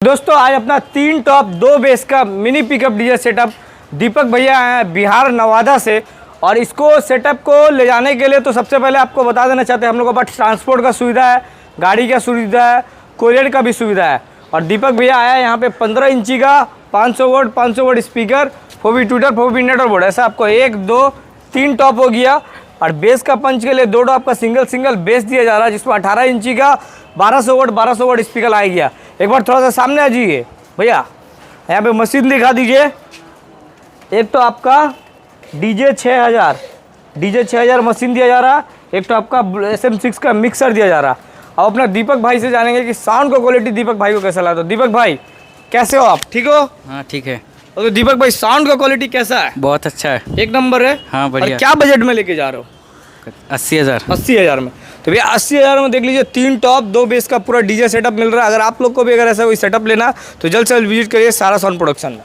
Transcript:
दोस्तों आज अपना 3 टॉप 2 बेस का मिनी पिकअप डीजे सेटअप दीपक भैया आए हैं बिहार नवादा से। और इसको सेटअप को ले जाने के लिए तो सबसे पहले आपको बता देना चाहते हैं हम लोगों के पास ट्रांसपोर्ट का सुविधा है, गाड़ी का सुविधा है, कोरियर का भी सुविधा है। और दीपक भैया आया है यहाँ पे 15 इंची का 500 vote speaker, 4V Twitter 4V network board, ऐसा आपको 1 2 3 टॉप हो गया। और बेस का पंच के लिए 2 टॉप का सिंगल बेस दिया जा रहा है जिसमें 18 इंची का 1200 वोट स्पीकर आ गया। एक बार थोड़ा सा सामने आ जाइए भैया, यहाँ पे मशीन दिखा दीजिए। एक तो आपका डीजे 6000 मशीन दिया जा रहा है, एक तो आपका SM6 का मिक्सर दिया जा रहा है। अब अपना दीपक भाई से जानेंगे कि साउंड का क्वालिटी दीपक भाई को कैसा लगा। तो दीपक भाई कैसे हो आप, ठीक हो? हाँ ठीक है। तो दीपक भाई साउंड का क्वालिटी कैसा है? बहुत अच्छा है, एक नंबर है। हाँ बढ़िया। और क्या बजट में लेके जा रहे हो? 80,000 में। तो भैया 80,000 में देख लीजिए 3 टॉप 2 बेस का पूरा डीजे सेटअप मिल रहा है। अगर आप लोग को भी अगर ऐसा कोई सेटअप लेना तो जल्द से जल्द विजिट करिए सारा साउंड प्रोडक्शन में।